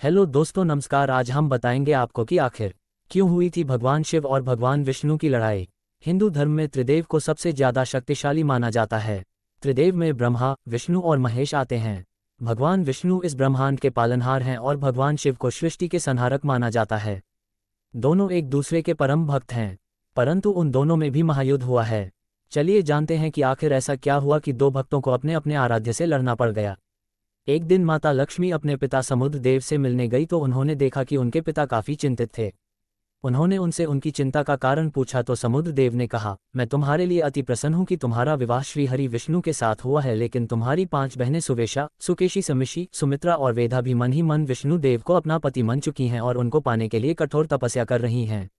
Hello दोस्तों, नमस्कार। आज हम बताएंगे आपको कि आखिर क्यों हुई थी भगवान शिव और भगवान विष्णु की लड़ाई। हिंदू धर्म में त्रिदेव को सबसे ज्यादा शक्तिशाली माना जाता है। त्रिदेव में ब्रह्मा, विष्णु और महेश आते हैं। भगवान विष्णु इस ब्रह्मांड के पालनहार हैं और भगवान शिव को सृष्टि के संहारक माना जाता है। दोनों एक दूसरे के परम भक्त हैं, परंतु उन दोनों में भी महायुद्ध हुआ है। चलिए जानते हैं कि आखिर ऐसा क्या हुआ कि दो भक्तों को अपने अपने आराध्य से लड़ना पड़ गया। एक दिन माता लक्ष्मी अपने पिता समुद्र देव से मिलने गई तो उन्होंने देखा कि उनके पिता काफी चिंतित थे। उन्होंने उनसे उनकी चिंता का कारण पूछा तो समुद्र देव ने कहा, मैं तुम्हारे लिए अति प्रसन्न हूं कि तुम्हारा विवाह श्री हरि विष्णु के साथ हुआ है, लेकिन तुम्हारी 5 बहनें सुवेशा, सुकेशी, समिशी, सुमित्रा और वेदा भी मन ही मन विष्णु देव को अपना पति मान चुकी हैं और उनको पाने के लिए कठोर तपस्या कर रही हैं।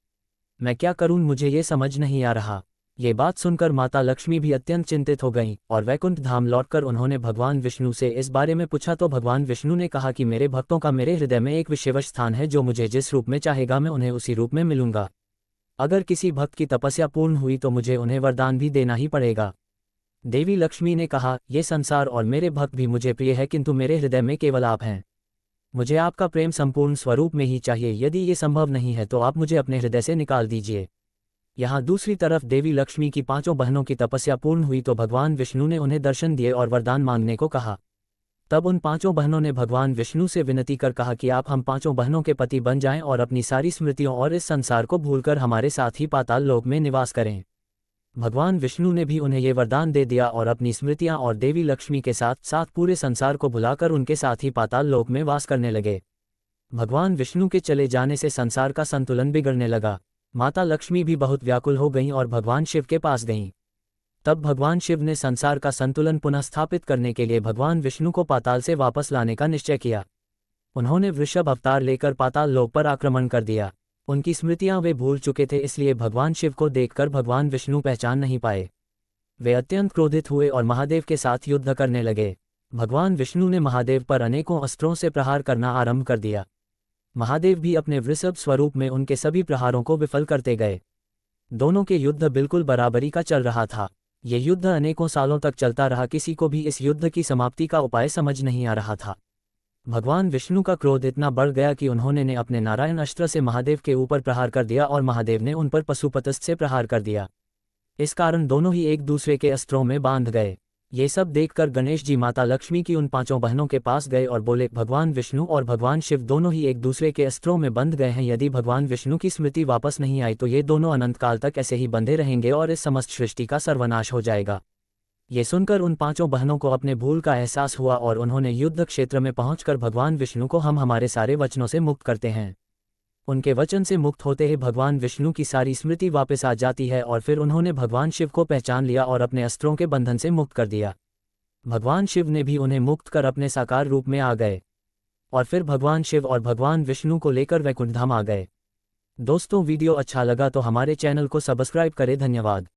मैं क्या करूं, मुझे ये समझ नहीं आ रहा। ये बात सुनकर माता लक्ष्मी भी अत्यंत चिंतित हो गईं और वैकुंठ धाम लौटकर उन्होंने भगवान विष्णु से इस बारे में पूछा तो भगवान विष्णु ने कहा कि मेरे भक्तों का मेरे हृदय में एक विशेष स्थान है, जो मुझे जिस रूप में चाहेगा मैं उन्हें उसी रूप में मिलूंगा। अगर किसी भक्त की तपस्या पूर्ण हुई तो मुझे उन्हें वरदान भी देना ही पड़ेगा। देवी लक्ष्मी ने कहा, ये संसार और मेरे भक्त भी मुझे प्रिय है, किंतु मेरे हृदय में केवल आप हैं। मुझे आपका प्रेम संपूर्ण स्वरूप में ही चाहिए। यदि ये संभव नहीं है तो आप मुझे अपने हृदय से निकाल दीजिए। यहाँ दूसरी तरफ देवी लक्ष्मी की 5 बहनों की तपस्या पूर्ण हुई तो भगवान विष्णु ने उन्हें दर्शन दिए और वरदान मांगने को कहा। तब उन 5 बहनों ने भगवान विष्णु से विनती कर कहा कि आप हम 5 बहनों के पति बन जाएं और अपनी सारी स्मृतियों और इस संसार को भूलकर हमारे साथ ही पाताल लोक में निवास करें। भगवान विष्णु ने भी उन्हें ये वरदान दे दिया और अपनी स्मृतियां और देवी लक्ष्मी के साथ साथ पूरे संसार को भुलाकर उनके साथ ही पाताल लोक में वास करने लगे। भगवान विष्णु के चले जाने से संसार का संतुलन बिगड़ने लगा। माता लक्ष्मी भी बहुत व्याकुल हो गईं और भगवान शिव के पास गईं। तब भगवान शिव ने संसार का संतुलन पुनः स्थापित करने के लिए भगवान विष्णु को पाताल से वापस लाने का निश्चय किया। उन्होंने वृषभ अवतार लेकर पाताल लोक पर आक्रमण कर दिया। उनकी स्मृतियां वे भूल चुके थे, इसलिए भगवान शिव को देखकर भगवान विष्णु पहचान नहीं पाए। वे अत्यंत क्रोधित हुए और महादेव के साथ युद्ध करने लगे। भगवान विष्णु ने महादेव पर अनेकों अस्त्रों से प्रहार करना आरंभ कर दिया। महादेव भी अपने वृषभ स्वरूप में उनके सभी प्रहारों को विफल करते गए। दोनों के युद्ध बिल्कुल बराबरी का चल रहा था। ये युद्ध अनेकों सालों तक चलता रहा। किसी को भी इस युद्ध की समाप्ति का उपाय समझ नहीं आ रहा था। भगवान विष्णु का क्रोध इतना बढ़ गया कि उन्होंने अपने नारायण अस्त्र से महादेव के ऊपर प्रहार कर दिया और महादेव ने उन पर पशुपतस्थ से प्रहार कर दिया। इस कारण दोनों ही एक दूसरे के अस्त्रों में बांध गए। ये सब देखकर गणेश जी माता लक्ष्मी की उन 5 बहनों के पास गए और बोले, भगवान विष्णु और भगवान शिव दोनों ही एक दूसरे के अस्त्रों में बंध गए हैं। यदि भगवान विष्णु की स्मृति वापस नहीं आई तो ये दोनों अनंत काल तक ऐसे ही बंधे रहेंगे और इस समस्त सृष्टि का सर्वनाश हो जाएगा। ये सुनकर उन 5 बहनों को अपने भूल का एहसास हुआ और उन्होंने युद्ध क्षेत्र में पहुंचकर भगवान विष्णु को हम हमारे सारे वचनों से मुक्त करते हैं। उनके वचन से मुक्त होते ही भगवान विष्णु की सारी स्मृति वापस आ जाती है और फिर उन्होंने भगवान शिव को पहचान लिया और अपने अस्त्रों के बंधन से मुक्त कर दिया। भगवान शिव ने भी उन्हें मुक्त कर अपने साकार रूप में आ गए और फिर भगवान शिव और भगवान विष्णु को लेकर वैकुंठ धाम आ गए। दोस्तों, वीडियो अच्छा लगा तो हमारे चैनल को सब्सक्राइब करें। धन्यवाद।